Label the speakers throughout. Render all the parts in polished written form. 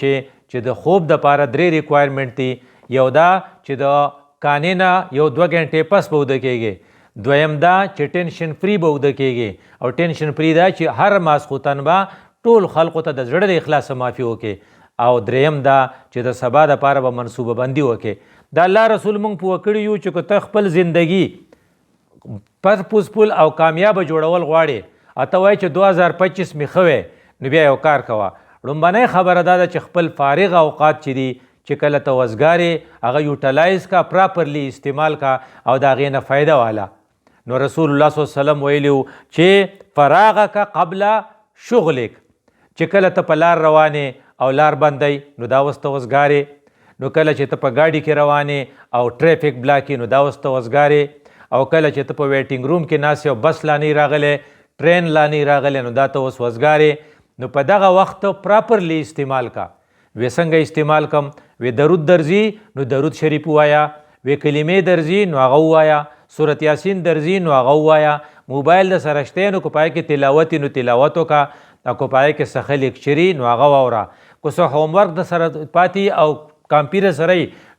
Speaker 1: شي چې د خوب دپاره 3 ریکوایرمنټ دي. یو دا چې د کانې نه یو 2 غنټې پس به وده کېږي. دویم دا چې ټینشن فری به وده کېږي. او ټینشن فری دا چې هر ماسخوتن به ټول خلقو ته د زړه د اخلاص معافي وکړي. او دریم دا چې د سبا دپاره به منصوبه بندي وکړي. د الله رسول موږ پوه کړي یو چې که ته خپل زندگی پرپوزفل او کامیابه جوړول غواړې، اته وایي چې 2025 مې ښه وی، نو بیا یو کار کوه. لومبنۍ خبره دا ده چې خپل فارغ اوقات چې دي چې کله ته وزګارې هغه یوټلایز کا، پراپرلی استعمال کا او د هغې نه فایده واله. نو رسول الله صلی الله علیه وسلم ویلي چې فراغک قبل شغلک، چې کله ته په لار روانې او لار بندی نو دا اوس ته وزګارې. نو کله چې ته په ګاډي کې روانې او ټریفک بلاک نو دا اوس ته وزګارې. او کله چې ته په ویټینګ روم کې ناست او بس لا نه راغلی، ټرین لا نه راغلی، نو دا ته اوس وزګارې. نو په دغه وخت پراپرلی استعمال کا. وی څنګه استعمال کم؟ وی درود درځي نو درود شریف ووایا، وی کلمې درځي نو هغه ووایا، سورت یاسین درځي نو هغه ووایا. موبایل د سره شته نو که پای کې تلاوت نو تلاوت وکړه، او که پای کې څه ښه لیکچري نو هغه واوره. که څه هومورک د سره پاتې او کمپیوټر سره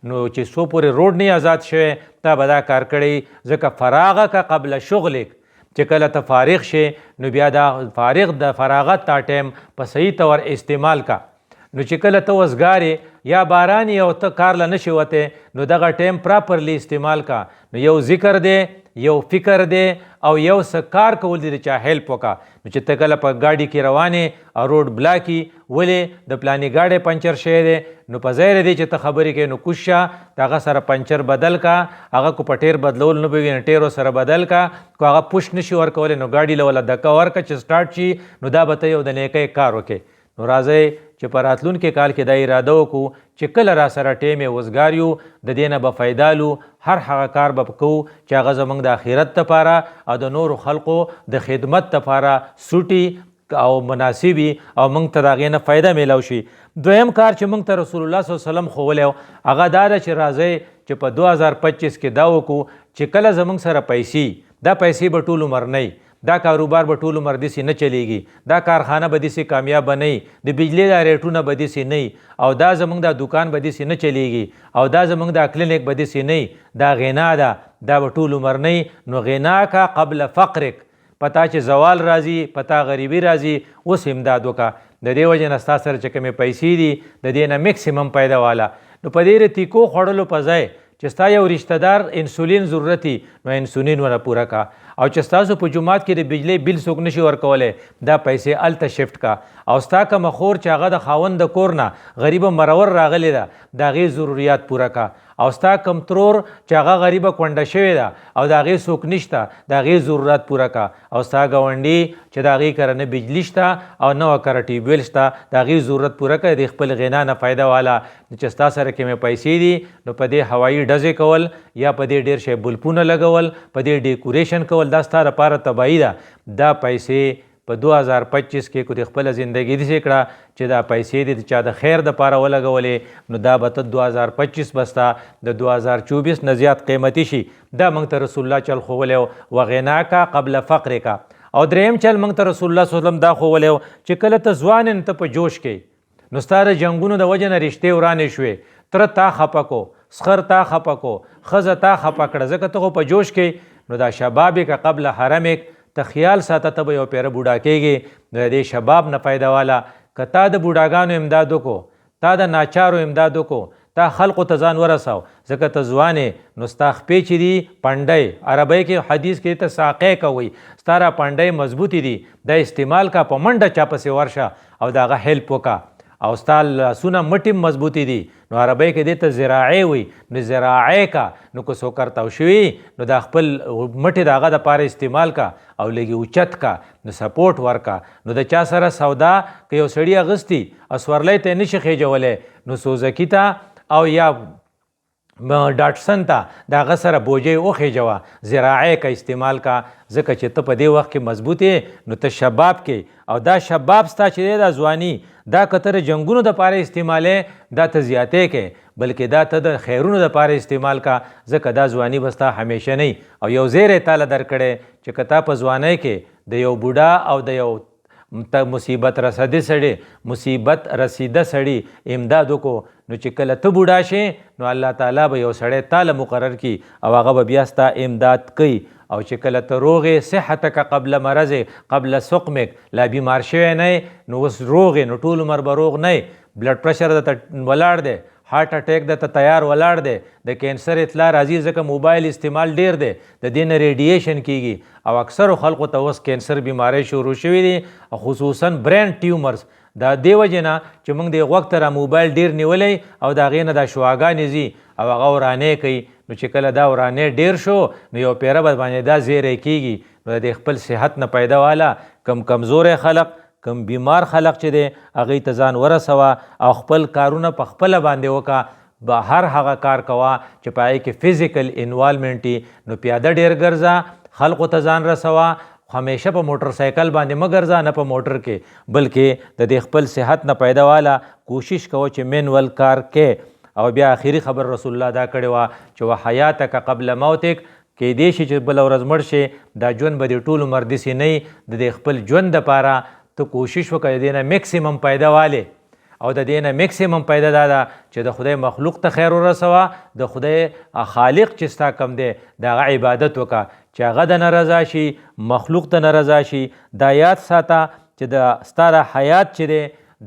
Speaker 1: نو چې څو پورې روډ نه آزاد شوی تا به دا کار کړی. ځکه فراغک قبل شغلک، چې کله ته فارغ شي نو بیا دا فارغ د فراغت تا ټایم په صحیح طور استعمال کا. نو چې کله ته وزګارې یا باران او ته کار له نشي وته نو دغه ټایم پراپرلی استعمال کا. نو یو ذکر دی، یو فکر دی، او یو څه کار کول دی د چا هیلپ وکړه. نو چې ته کله په ګاډي کې روانې او روډ بلاکي، ولې د پلانې ګاډی پنچر شوی دی، نو په ځای دی چې ته خبرې کوې نو کوش شه، د هغه سره پنچر بدل کا. هغه کو په ټیر بدلول نه پوهېږي نو ټیرو سره بدل کا. کو هغه پوش نشي ورکولی نو ګاډي له وله دکه ورکړه چې سټارټ شي، نو دا به ته یو د نیکۍ کار وکړې. نو راځئ چې په راتلونکي کال کې دا اراده وکړو چې کله را سره ټیم یې وزګار یو، د دې نه به فایده لو، هر هغه کار به کوو چې هغه زموږ د آخرت دپاره او د نورو خلقو د خدمت دپاره سوټي او مناسبي او موږ ته د هغې نه فایده میلاو شي. دویم کار چې موږ ته رسول الله صلی الله علیه وسلم ښوولی و هغه دا ده چې راځئ چې په 2025 کې دا وکړو چې کله زموږ سره پیسې، دا پیسې به ټول عمر نه، دا کاروبار به ټول عمر داسې نه چلیږي، دا کارخانه به داسې کامیاب نه وي، د بجلی دا ریټونه به داسې نه وي، او دا زموږ دا دکان به داسې نه چلیږي، او دا زموږ دا کلینیک به داسې نه وي. دا غنا ده، دا به ټول عمر نه وي. نو غنا کا قبل فقرک، پتا چې زوال راځي، پتا غریبي راځي، اوس امداد وکړه. د دې وجې نه ستا سره چې کومې پیسې دي د دې نه میکسیمم پیدا واله. نو په دې رتیکو خوړلو په ځای چې ستا یو رشته دار انسولین ضرورت وي نو انسولین ونه پوره کا. او چې ستاسو په جومات کې د بجلی بل څوک نشي ورکولی دا پیسې هلته شفټ کا. او ستا کومه خور چې هغه د خاوند د کور نه غریبه مرور راغلی ده د هغې ضروریات پوره کا. او ستا کم ترور چې هغه غریبه کونډه شوې ده او د هغې څوک نشته د هغې ضرورت پوره کا. او ستا ګاونډي چې د هغې کره نه بجلي شته او نه کره ټیوبویل شته د هغې ضرورت پوره کړه، د خپل غنا نه فایده واله. چې ستا سره کومې پیسې دي نو په دې هوایي ډزې کول یا په دې ډېر شی بلپونه لګول، په دې ډیکوریشن کول دا ستا لپاره تباهي ده. دا پیسې په 2025 کې کو د خپله زندګي داسې کړه چې دا پیسې دې د چا د خیر دپاره ولګولې نو دا به ته 2025 به ستا د 2024 نه زیات قیمتي شي. دا موږ ته رسول الله چل ښوولی و، وغناکا قبل فقرکا. او دریم چل موږ ته رسول الله صلی الله علیه وسلم دا ښوولی و چې کله ته ځوان ته په جوش کې نو ستا د جنګونو د وجې نه رشتې ورانې شوې، تره تا خفه کو، سخر تا خفه کو، ښځه تا خفه کړه، ځکه ته خو په جوش کې. نو دا شبابک قبل حرمک، ته خیال ساته ته به یو پیره بوډا کېږي، نو د دې شباب نه فایده واله. که تا د بوډاګانو امداد وکړو، تا د ناچارو امداد وکړو، تا خلقو ته ځان ورساو، ځکه ته ځوانې نو ستا خپې چې دي پنډۍ، عربۍ کې حدیث کې ته ساقۍ کوئ، ستا را پنډۍ مضبوطې دي، دا استعمال کا، په منډه چا پسې ورشه او د هغه هیلپ وکړه. او ستا لاسونه مټې مضبوطې دي نو عربۍ کې دې ته زراعی وي، نو زراعی کا. نو که څوک کرتاو شوي نو دا خپل مټې د هغه دپاره استعمال کا او لږې اوچت کا، نو سپورټ ورکا. نو د چا سره سودا که یو سړي اغوستي او سورلی ته یې نشي خیجولی نو سوزکي ته او یا ډاټسن ته د هغه سره بوجۍ وخیجوه، زراعی کا استعمال کا. ځکه چې ته په دې وخت کې مضبوط یې نو ته شباب کې، او دا شباب ستا چې دی دا ځواني دا که ته د جنګونو دپاره استعمالې دا ته زیاتې کې، بلکې دا ته د خیرونو دپاره استعمال کا. ځکه دا ځواني به ستا همیشه نه. او یو زیری تاله درکړی چې که تا په ځوانۍ کې د یو بوډا او د یو مصیبت رسیده سړی امداد وکړو نو چې کله ته بوډا شې نو الله تعالی به یو سړی تاله مقرر کړي او هغه به بیا ستا امداد کوي او چې کله ته روغې صحتک قبل مرض قبل سقمک لا بیمار شوی نه نو اوس روغې نو ټول عمر به روغ نه بلډ پرشر درته ولاړ دی هارت اٹیک درته تیار ولاړ دی د کینسر اطلاع راځي ځکه موبایل استعمال ډیر دی د دې نه ریډیشن کیږي او اکثرو خلکو ته اوس کینسر بیماری شروع شوي دي خصوصا برین ټیومرز دا دې وجې نه چې موږ د وخت را موبایل ډیر نیولی او د هغې نه دا شعاګانې ځي او هغه ورانې کوي نو چې کله دا ورانې ډیر شو نو یو پیره به باندې دا زیری کیږي نو د خپل صحت نه پیدا والا کمزوری خلق کم بیمار خلق چې دی هغې ته ځان ورسوه او خپل کارونه په خپله باندې وکړه به هر هغه کار کوه چې په هغې کې فزیکل انوالمنټ وي نو پیاده ډېر ګرځه خلقو ته ځان رسوه همیشه په موټر سایکل باندې مه ګرځه نه په موټر کې بلکې د دې خپل صحت نه پیدا واله کوشش کوه چې مینول کار کې او بیا آخري خبر رسول الله دا کړې وه چې وحیاتک قبل موتک کیدای شي چې بله ورځ مړ شي دا ژوند به دې ټول عمر داسې نه وي د دې خپل ژوند دپاره ته کوشش وکړه د دې نه میکسیمم پیدا والې او د دې نه میکسیمم پیدا دا ده چې د خدای مخلوق ته خیر ورسوه د خدای خالق چې ستا کم دی د هغه عبادت وکړه چې هغه د نه رضا شي مخلوق ته نه رضا شي دا یاد ساته چې د ستا د حیات چې دی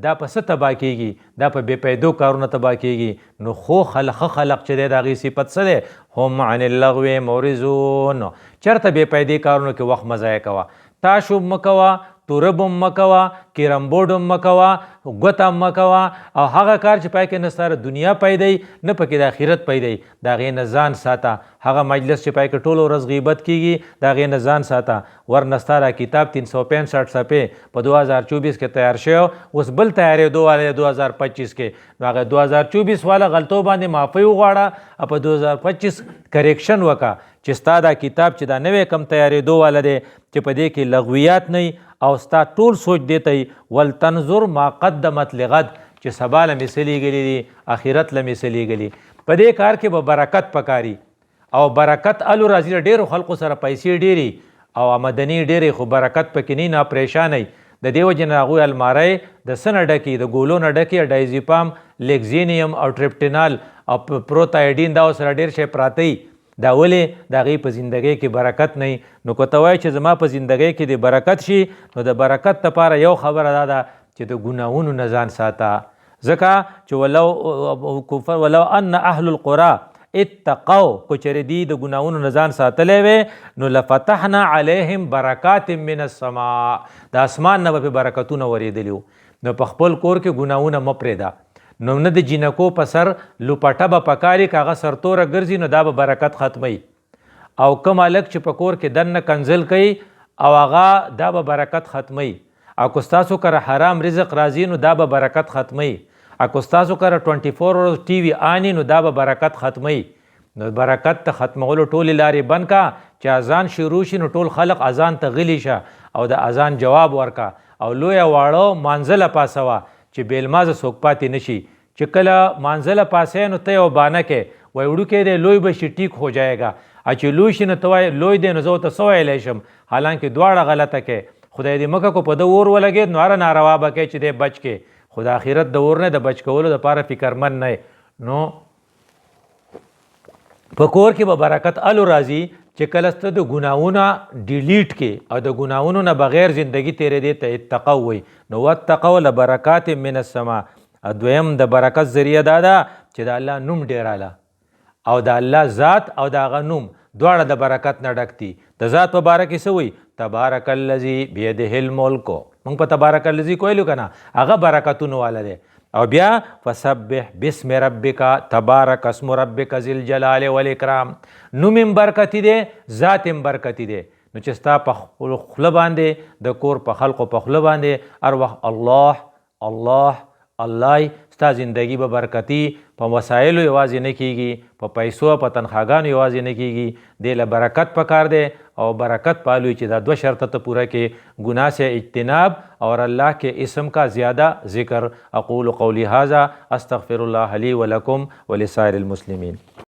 Speaker 1: دا په څه تباه کیږي دا په بې پیدو کارونه تباه کیږي نو ښه خلق چې دی د هغې صفت څه دی هم عن اللغو معرضون چېرته بې پیدې کارونو کې وخت مه ضایع کوه تاشوب مه کوه تورب هم مه کوه کیرم بورډ هم مه کوه ګوته هم مه کوه او هغه کار چې پای کې نه ستا دنیا پیدی نه پکې د آخرت پیدی د هغې نه ځان ساته هغه مجلس چې پای کې ټوله ورځ غیبت کیږي د هغې نه ځان ساته ورنه ستا را کتاب 365 صفحې په 2024 کې تیار شوی اوس بل تیارېدو والی 2025 کې نو هغه 2024 والا غلطو باندې معافی وغواړه او په 2025 کریکشن وکړه چې ستا دا کتاب چې دا نوی کم تیارېدو والا دی چې په دې کې لغویات نه او ستا ټول سوچ دیته ولتنظر ما قدمت لغد چې سبا له مې څه لیږلي دي آخرت له مې څه لیږلي په دې کار کې به برکت پکاري او برکت الو راځي ډېرو خلقو سره پیسې ډېرې او آمدني ډېرې خو برکت پکې نه پریشانئ د دې وجې نه هغوی الماری د څه نه ډکي د ګولو نه ډکي ډایزیپام لیګزینیم او ټریپټینال او پروتایډین دا سره ډېر شی پراته دا ولې د هغې په زندګۍ کې برکت نه نو که ته وایې چې زما په زندګۍ کې د برکت شي نو د برکت دپاره یو خبره دا ده چې د ګناهونو نه ځان ساته ځکه چې ولو ان اهل القرى اتقوا کو چېرې دوی د ګناهونو نه ځان ساتلی وی نو لفتحنا علیهم برکات من السماء د اسمان نه به پې برکتونه ورېدلي وو نو په خپل کور کې ګناهونه مه پرېږده نو نه د جینکو په سر لوپټه به پکاري که هغه سرتوره ګرځي نو دا به برکت ختمی او کوم هلک چې په کور کې دننه کنزل کوي او هغه دا به برکت ختمی او که ستاسو کره حرام رزق راځي نو دا به برکت ختمی او که ستاسو کره 24 ورځ ټي وي آني نو دا به برکت ختمی نو برکت ته ختمولو ټولې لارې بند کا چې اذان شروع شي نو ټول خلق اذان ته غلی شه او د اذان جواب ورکا او لویه واړه مانځله پاسوه چې بیلمازه څوک پاتې نشي چې کله مانځله پاسې نو ته یو بانه کې وایي وړوکی دی لوی به شي ټیک هو جایګا چې لوی شي نو ته وایي لوی دی نو زه ورته څه ویلی شم حالانکې دواړه غلطه کې خدای دې مکه کو په ده اور ولګېد نو هره ناروا به کوې چې دی بچ کې خو د آخرت د اور نه د بچ کولو دپاره فکرمند نه نو په کور کې به برکت الو راځي چې کله ته د ګناهونه ډیلیټ کې او د ګناهونو نه بغیر زندگی تیرېدې ته اتقوا وایي نو واتقوا لبرکات من السما دویم د برکت ذریعه دا ده چې د الله نوم ډېراله او د الله ذات او د هغه نوم دواړه د برکت نه ډک دي د ذات په باره کې څه وایي تبارک الذي بیده الملک موږ په تبارک الذي کویلو که نه هغه برکتونو والا دی او بیا فسبح بسم ربک تبارک اسم ربک ذی الجلال والاکرام نوم هم برکتی دی ذات هم برکتی دی نو چې ستا په خوله باندې د کور په خلقو په خوله باندې هر وخت الله الله الله ستا زندگی به برکتی په وسایلو یوازې نه کیږي په پیسو په تنخواګانو یوازې نه کیږي دې له برکت پکار دی او برکت پالوي چې دا 2 شرط ته پوره کې گناہ سے اجتناب اور اللہ کے اسم کا زیادہ ذکر اقول قولی هذا استغفر الله لی ولکم ولسائر المسلمین